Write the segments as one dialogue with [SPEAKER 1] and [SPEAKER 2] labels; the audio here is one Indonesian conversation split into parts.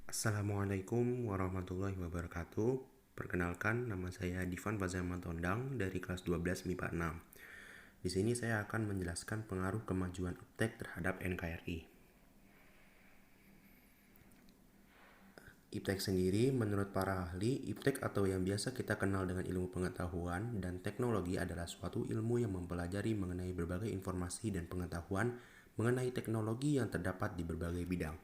[SPEAKER 1] Assalamualaikum warahmatullahi wabarakatuh. Perkenalkan, nama saya Divan Fazaman Tondang dari kelas 12 MIPA 6. Di sini saya akan menjelaskan pengaruh kemajuan iptek terhadap NKRI. Iptek sendiri, menurut para ahli, iptek atau yang biasa kita kenal dengan ilmu pengetahuan dan teknologi adalah suatu ilmu yang mempelajari mengenai berbagai informasi dan pengetahuan mengenai teknologi yang terdapat di berbagai bidang.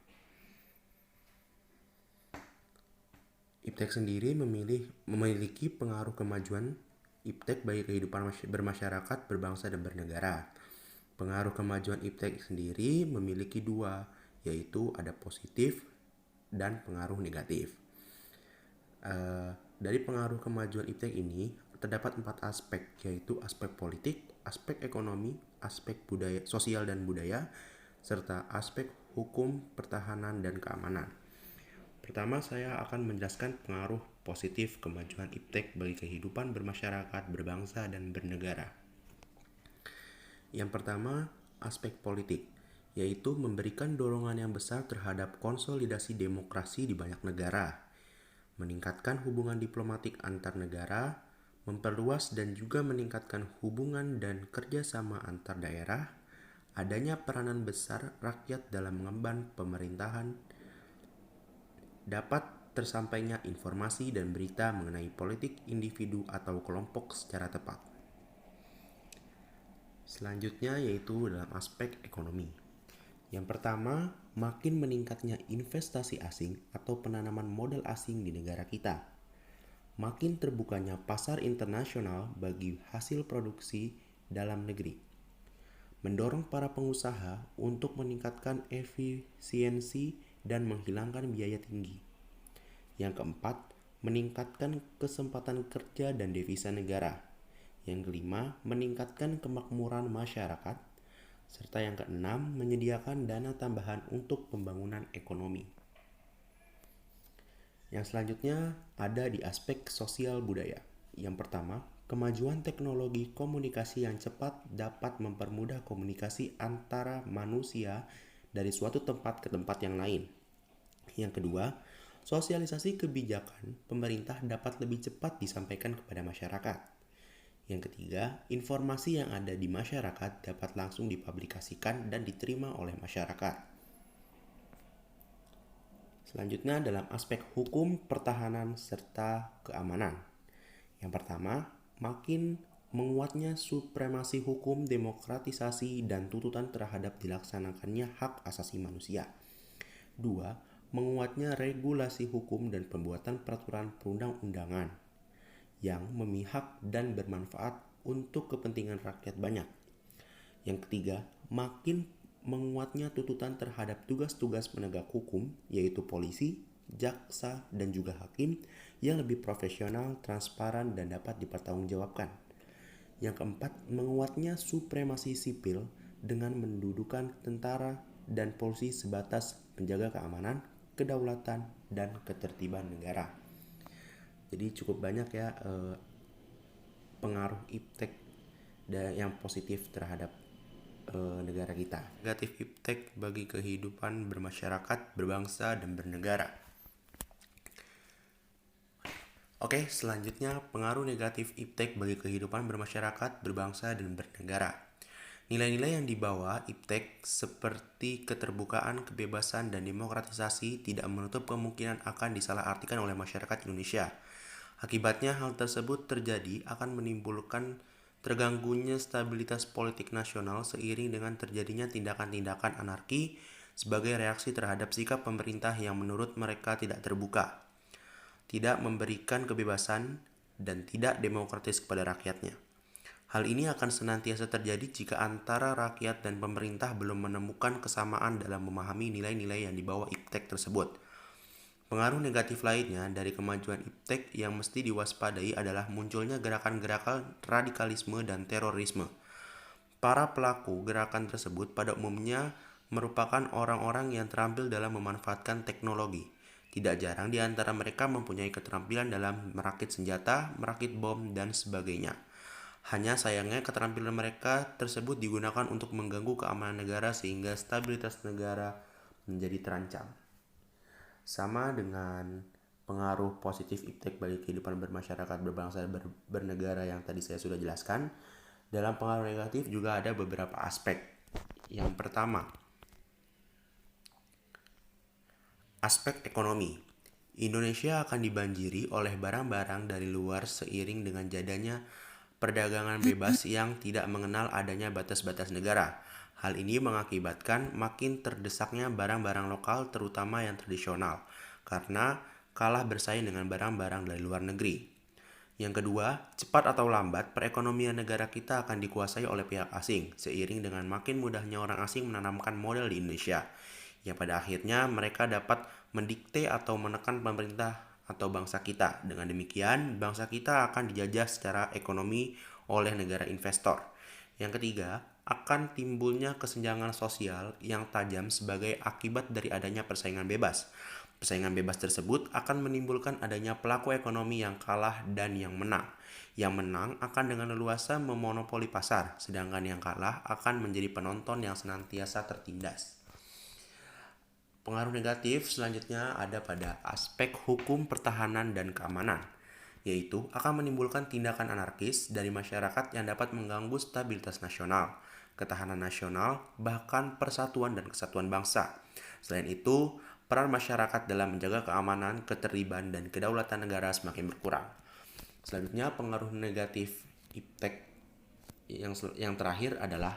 [SPEAKER 1] Iptek sendiri memiliki pengaruh kemajuan iptek bagi kehidupan bermasyarakat, berbangsa, dan bernegara. Pengaruh kemajuan iptek sendiri memiliki dua, yaitu ada positif dan pengaruh negatif. Dari pengaruh kemajuan iptek ini terdapat 4 aspek, yaitu aspek politik, aspek ekonomi, aspek budaya, sosial dan budaya, serta aspek hukum, pertahanan, dan keamanan. Pertama, saya akan menjelaskan pengaruh positif kemajuan iptek bagi kehidupan bermasyarakat, berbangsa, dan bernegara. Yang pertama, aspek politik, yaitu memberikan dorongan yang besar terhadap konsolidasi demokrasi di banyak negara, meningkatkan hubungan diplomatik antar negara, memperluas dan juga meningkatkan hubungan dan kerjasama antar daerah, adanya peranan besar rakyat dalam mengemban pemerintahan, dapat tersampainya informasi dan berita mengenai politik individu atau kelompok secara tepat. Selanjutnya yaitu dalam aspek ekonomi. Yang pertama, makin meningkatnya investasi asing atau penanaman modal asing di negara kita. Makin terbukanya pasar internasional bagi hasil produksi dalam negeri. Mendorong para pengusaha untuk meningkatkan efisiensi dan menghilangkan biaya tinggi. Yang keempat, meningkatkan kesempatan kerja dan devisa negara. Yang kelima, meningkatkan kemakmuran masyarakat. Serta yang keenam, menyediakan dana tambahan untuk pembangunan ekonomi. Yang selanjutnya ada di aspek sosial budaya. Yang pertama, kemajuan teknologi komunikasi yang cepat dapat mempermudah komunikasi antara manusia dari suatu tempat ke tempat yang lain. Yang kedua, sosialisasi kebijakan pemerintah dapat lebih cepat disampaikan kepada masyarakat. Yang ketiga, informasi yang ada di masyarakat dapat langsung dipublikasikan dan diterima oleh masyarakat. Selanjutnya dalam aspek hukum, pertahanan, serta keamanan. Yang pertama, makin menguatnya supremasi hukum, demokratisasi, dan tuntutan terhadap dilaksanakannya hak asasi manusia. Dua, menguatnya regulasi hukum dan pembuatan peraturan perundang-undangan yang memihak dan bermanfaat untuk kepentingan rakyat banyak. Yang ketiga, makin menguatnya tuntutan terhadap tugas-tugas penegak hukum, yaitu polisi, jaksa, dan juga hakim yang lebih profesional, transparan, dan dapat dipertanggungjawabkan. Yang keempat, menguatnya supremasi sipil dengan mendudukan tentara dan polisi sebatas penjaga keamanan, kedaulatan, dan ketertiban negara. Jadi cukup banyak ya pengaruh iptek yang positif terhadap negara kita. Negatif iptek bagi kehidupan bermasyarakat, berbangsa, dan bernegara. Oke, selanjutnya pengaruh negatif iptek bagi kehidupan bermasyarakat, berbangsa, dan bernegara. Nilai-nilai yang dibawa iptek seperti keterbukaan, kebebasan, dan demokratisasi tidak menutup kemungkinan akan disalahartikan oleh masyarakat Indonesia. Akibatnya hal tersebut terjadi akan menimbulkan terganggunya stabilitas politik nasional seiring dengan terjadinya tindakan-tindakan anarki sebagai reaksi terhadap sikap pemerintah yang menurut mereka tidak terbuka, tidak memberikan kebebasan, dan tidak demokratis kepada rakyatnya. Hal ini akan senantiasa terjadi jika antara rakyat dan pemerintah belum menemukan kesamaan dalam memahami nilai-nilai yang dibawa iptek tersebut. Pengaruh negatif lainnya dari kemajuan iptek yang mesti diwaspadai adalah munculnya gerakan-gerakan radikalisme dan terorisme. Para pelaku gerakan tersebut pada umumnya merupakan orang-orang yang terampil dalam memanfaatkan teknologi. Tidak jarang di antara mereka mempunyai keterampilan dalam merakit senjata, merakit bom, dan sebagainya. Hanya sayangnya keterampilan mereka tersebut digunakan untuk mengganggu keamanan negara sehingga stabilitas negara menjadi terancam. Sama dengan pengaruh positif iptek bagi kehidupan bermasyarakat, berbangsa, dan bernegara yang tadi saya sudah jelaskan, dalam pengaruh negatif juga ada beberapa aspek. Yang pertama, aspek ekonomi. Indonesia akan dibanjiri oleh barang-barang dari luar seiring dengan jadinya perdagangan bebas yang tidak mengenal adanya batas-batas negara. Hal ini mengakibatkan makin terdesaknya barang-barang lokal terutama yang tradisional karena kalah bersaing dengan barang-barang dari luar negeri. Yang kedua, cepat atau lambat perekonomian negara kita akan dikuasai oleh pihak asing seiring dengan makin mudahnya orang asing menanamkan modal di Indonesia, yang pada akhirnya mereka dapat mendikte atau menekan pemerintah atau bangsa kita. Dengan demikian, bangsa kita akan dijajah secara ekonomi oleh negara investor. Yang ketiga, akan timbulnya kesenjangan sosial yang tajam sebagai akibat dari adanya persaingan bebas. Persaingan bebas tersebut akan menimbulkan adanya pelaku ekonomi yang kalah dan yang menang. Yang menang akan dengan leluasa memonopoli pasar, sedangkan yang kalah akan menjadi penonton yang senantiasa tertindas. Pengaruh negatif selanjutnya ada pada aspek hukum pertahanan dan keamanan, yaitu akan menimbulkan tindakan anarkis dari masyarakat yang dapat mengganggu stabilitas nasional, ketahanan nasional, bahkan persatuan dan kesatuan bangsa. Selain itu, peran masyarakat dalam menjaga keamanan, ketertiban, dan kedaulatan negara semakin berkurang. Selanjutnya, pengaruh negatif iptek yang terakhir adalah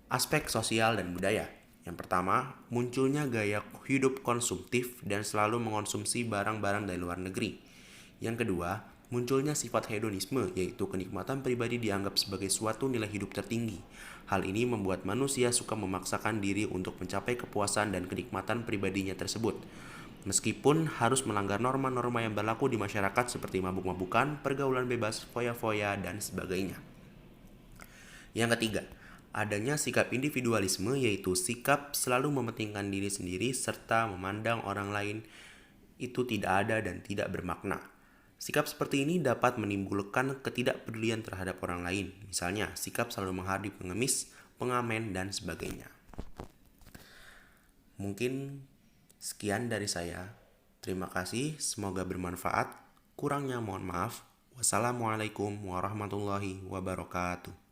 [SPEAKER 1] aspek sosial dan budaya. Yang pertama, munculnya gaya hidup konsumtif dan selalu mengonsumsi barang-barang dari luar negeri. Yang kedua, munculnya sifat hedonisme, yaitu kenikmatan pribadi dianggap sebagai suatu nilai hidup tertinggi. Hal ini membuat manusia suka memaksakan diri untuk mencapai kepuasan dan kenikmatan pribadinya tersebut, meskipun harus melanggar norma-norma yang berlaku di masyarakat seperti mabuk-mabukan, pergaulan bebas, foya-foya, dan sebagainya. Yang ketiga, adanya sikap individualisme, yaitu sikap selalu mementingkan diri sendiri serta memandang orang lain itu tidak ada dan tidak bermakna. Sikap seperti ini dapat menimbulkan ketidakpedulian terhadap orang lain, misalnya sikap selalu menghardik pengemis, pengamen, dan sebagainya. Mungkin sekian dari saya. Terima kasih, semoga bermanfaat. Kurangnya mohon maaf. Wassalamualaikum warahmatullahi wabarakatuh.